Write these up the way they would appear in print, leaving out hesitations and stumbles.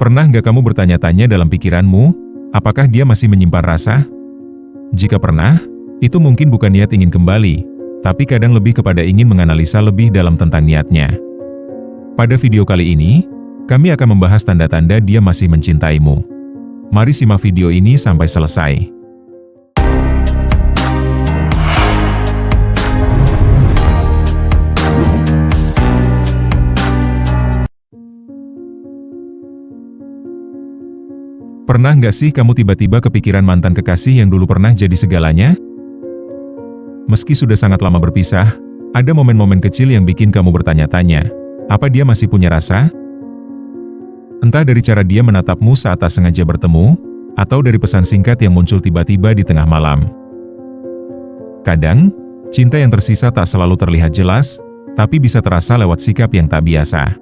Pernah nggak kamu bertanya-tanya dalam pikiranmu, apakah dia masih menyimpan rasa? Jika pernah, itu mungkin bukan niat ingin kembali, tapi kadang lebih kepada ingin menganalisa lebih dalam tentang niatnya. Pada video kali ini, kami akan membahas tanda-tanda dia masih mencintaimu. Mari simak video ini sampai selesai. Pernah nggak sih kamu tiba-tiba kepikiran mantan kekasih yang dulu pernah jadi segalanya? Meski sudah sangat lama berpisah, ada momen-momen kecil yang bikin kamu bertanya-tanya, apa dia masih punya rasa? Entah dari cara dia menatapmu saat tak sengaja bertemu, atau dari pesan singkat yang muncul tiba-tiba di tengah malam. Kadang, cinta yang tersisa tak selalu terlihat jelas, tapi bisa terasa lewat sikap yang tak biasa.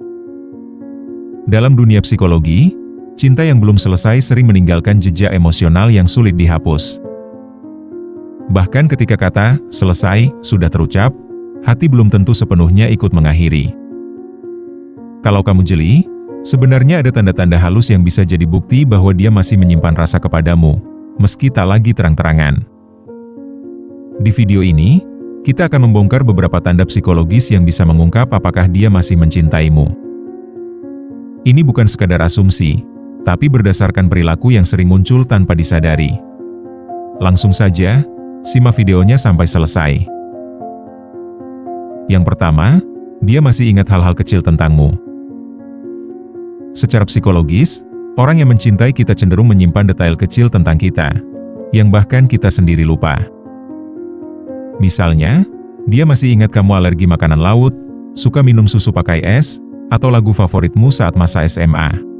Dalam dunia psikologi, cinta yang belum selesai sering meninggalkan jejak emosional yang sulit dihapus. Bahkan ketika kata "selesai" sudah terucap, hati belum tentu sepenuhnya ikut mengakhiri. Kalau kamu jeli, sebenarnya ada tanda-tanda halus yang bisa jadi bukti bahwa dia masih menyimpan rasa kepadamu, meski tak lagi terang-terangan. Di video ini, kita akan membongkar beberapa tanda psikologis yang bisa mengungkap apakah dia masih mencintaimu. Ini bukan sekadar asumsi, tapi berdasarkan perilaku yang sering muncul tanpa disadari. Langsung saja, simak videonya sampai selesai. Yang pertama, dia masih ingat hal-hal kecil tentangmu. Secara psikologis, orang yang mencintai kita cenderung menyimpan detail kecil tentang kita, yang bahkan kita sendiri lupa. Misalnya, dia masih ingat kamu alergi makanan laut, suka minum susu pakai es, atau lagu favoritmu saat masa SMA.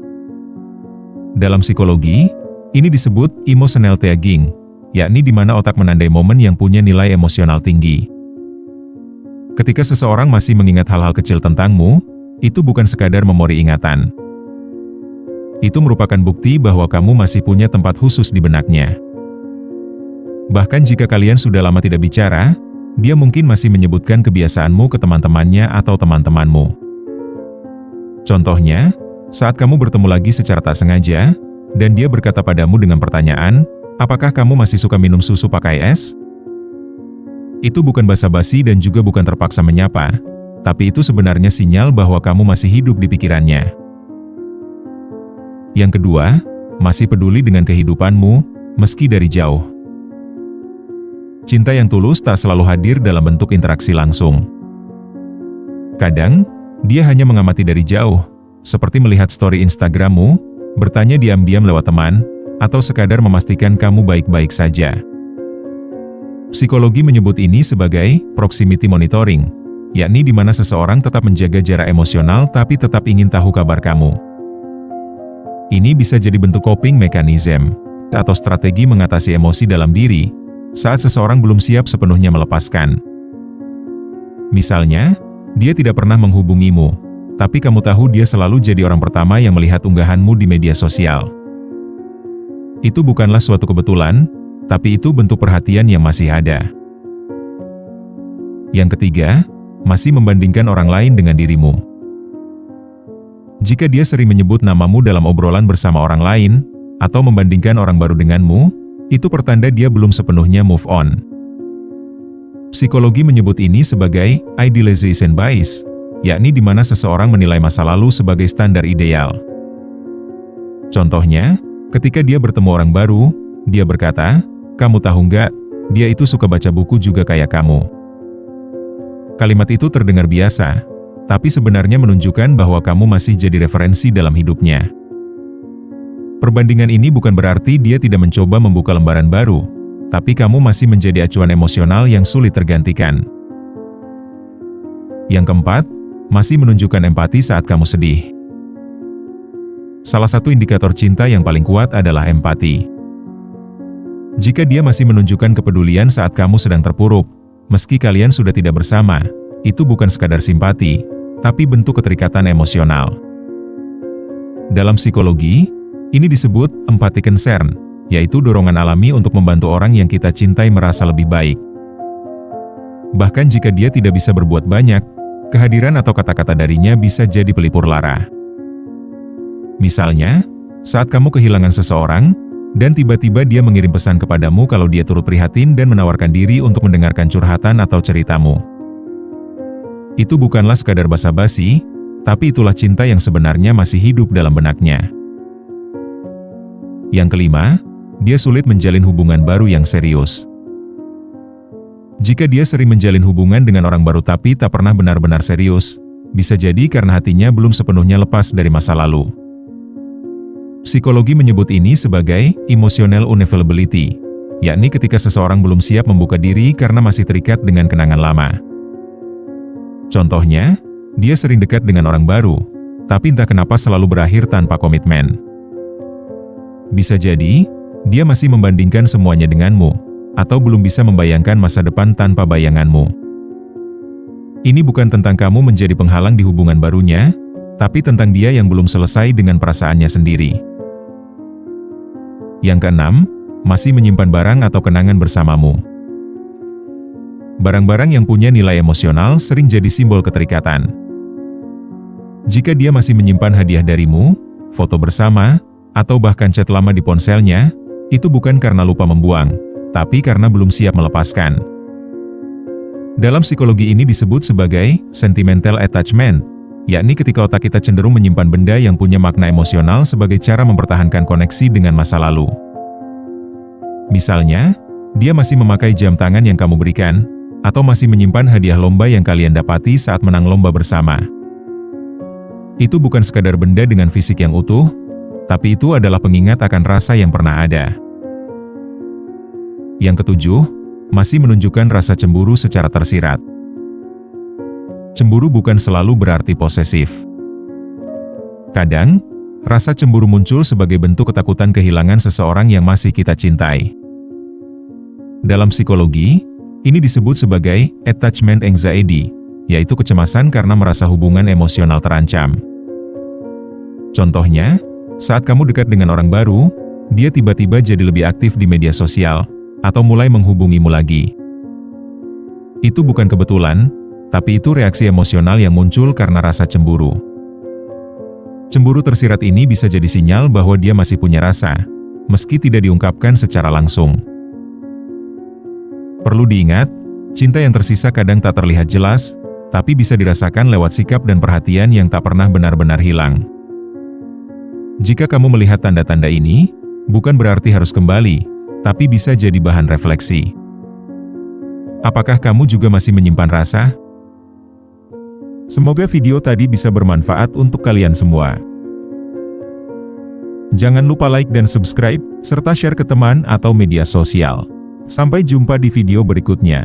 Dalam psikologi, ini disebut emotional tagging, yakni di mana otak menandai momen yang punya nilai emosional tinggi. Ketika seseorang masih mengingat hal-hal kecil tentangmu, itu bukan sekadar memori ingatan. Itu merupakan bukti bahwa kamu masih punya tempat khusus di benaknya. Bahkan jika kalian sudah lama tidak bicara, dia mungkin masih menyebutkan kebiasaanmu ke teman-temannya atau teman-temanmu. Contohnya, saat kamu bertemu lagi secara tak sengaja, dan dia berkata padamu dengan pertanyaan, apakah kamu masih suka minum susu pakai es? Itu bukan basa-basi dan juga bukan terpaksa menyapa, tapi itu sebenarnya sinyal bahwa kamu masih hidup di pikirannya. Yang kedua, masih peduli dengan kehidupanmu, meski dari jauh. Cinta yang tulus tak selalu hadir dalam bentuk interaksi langsung. Kadang, dia hanya mengamati dari jauh, seperti melihat story Instagrammu, bertanya diam-diam lewat teman, atau sekadar memastikan kamu baik-baik saja. Psikologi menyebut ini sebagai proximity monitoring, yakni di mana seseorang tetap menjaga jarak emosional tapi tetap ingin tahu kabar kamu. Ini bisa jadi bentuk coping mechanism, atau strategi mengatasi emosi dalam diri, saat seseorang belum siap sepenuhnya melepaskan. Misalnya, dia tidak pernah menghubungimu, tapi kamu tahu dia selalu jadi orang pertama yang melihat unggahanmu di media sosial. Itu bukanlah suatu kebetulan, tapi itu bentuk perhatian yang masih ada. Yang ketiga, masih membandingkan orang lain dengan dirimu. Jika dia sering menyebut namamu dalam obrolan bersama orang lain, atau membandingkan orang baru denganmu, itu pertanda dia belum sepenuhnya move on. Psikologi menyebut ini sebagai idealization bias, yakni di mana seseorang menilai masa lalu sebagai standar ideal. Contohnya, ketika dia bertemu orang baru, dia berkata, "Kamu tahu nggak, dia itu suka baca buku juga kayak kamu." Kalimat itu terdengar biasa, tapi sebenarnya menunjukkan bahwa kamu masih jadi referensi dalam hidupnya. Perbandingan ini bukan berarti dia tidak mencoba membuka lembaran baru, tapi kamu masih menjadi acuan emosional yang sulit tergantikan. Yang keempat, masih menunjukkan empati saat kamu sedih. Salah satu indikator cinta yang paling kuat adalah empati. Jika dia masih menunjukkan kepedulian saat kamu sedang terpuruk, meski kalian sudah tidak bersama, itu bukan sekadar simpati, tapi bentuk keterikatan emosional. Dalam psikologi, ini disebut empathy concern, yaitu dorongan alami untuk membantu orang yang kita cintai merasa lebih baik. Bahkan jika dia tidak bisa berbuat banyak, kehadiran atau kata-kata darinya bisa jadi pelipur lara. Misalnya, Saat kamu kehilangan seseorang, dan tiba-tiba dia mengirim pesan kepadamu kalau dia turut prihatin dan menawarkan diri untuk mendengarkan curhatan atau ceritamu. Itu bukanlah sekadar basa-basi, tapi itulah cinta yang sebenarnya masih hidup dalam benaknya. Yang kelima, dia sulit menjalin hubungan baru yang serius. Jika dia sering menjalin hubungan dengan orang baru tapi tak pernah benar-benar serius, bisa jadi karena hatinya belum sepenuhnya lepas dari masa lalu. Psikologi menyebut ini sebagai emotional unavailability, yakni ketika seseorang belum siap membuka diri karena masih terikat dengan kenangan lama. Contohnya, dia sering dekat dengan orang baru, tapi entah kenapa selalu berakhir tanpa komitmen. Bisa jadi, dia masih membandingkan semuanya denganmu, atau belum bisa membayangkan masa depan tanpa bayanganmu. Ini bukan tentang kamu menjadi penghalang di hubungan barunya, tapi tentang dia yang belum selesai dengan perasaannya sendiri. Yang keenam, masih menyimpan barang atau kenangan bersamamu. Barang-barang yang punya nilai emosional sering jadi simbol keterikatan. Jika dia masih menyimpan hadiah darimu, foto bersama, atau bahkan chat lama di ponselnya, itu bukan karena lupa membuang, tapi karena belum siap melepaskan. Dalam psikologi ini disebut sebagai sentimental attachment, yakni ketika otak kita cenderung menyimpan benda yang punya makna emosional sebagai cara mempertahankan koneksi dengan masa lalu. Misalnya, dia masih memakai jam tangan yang kamu berikan, atau masih menyimpan hadiah lomba yang kalian dapati saat menang lomba bersama. Itu bukan sekadar benda dengan fisik yang utuh, tapi itu adalah pengingat akan rasa yang pernah ada. Yang ketujuh, masih menunjukkan rasa cemburu secara tersirat. Cemburu bukan selalu berarti posesif. Kadang, rasa cemburu muncul sebagai bentuk ketakutan kehilangan seseorang yang masih kita cintai. Dalam psikologi, ini disebut sebagai attachment anxiety, yaitu kecemasan karena merasa hubungan emosional terancam. Contohnya, saat kamu dekat dengan orang baru, dia tiba-tiba jadi lebih aktif di media sosial, atau mulai menghubungimu lagi. Itu bukan kebetulan, tapi itu reaksi emosional yang muncul karena rasa cemburu. Cemburu tersirat ini bisa jadi sinyal bahwa dia masih punya rasa, meski tidak diungkapkan secara langsung. Perlu diingat, cinta yang tersisa kadang tak terlihat jelas, tapi bisa dirasakan lewat sikap dan perhatian yang tak pernah benar-benar hilang. Jika kamu melihat tanda-tanda ini, bukan berarti harus kembali, tapi bisa jadi bahan refleksi. Apakah kamu juga masih menyimpan rasa? Semoga video tadi bisa bermanfaat untuk kalian semua. Jangan lupa like dan subscribe, serta share ke teman atau media sosial. Sampai jumpa di video berikutnya.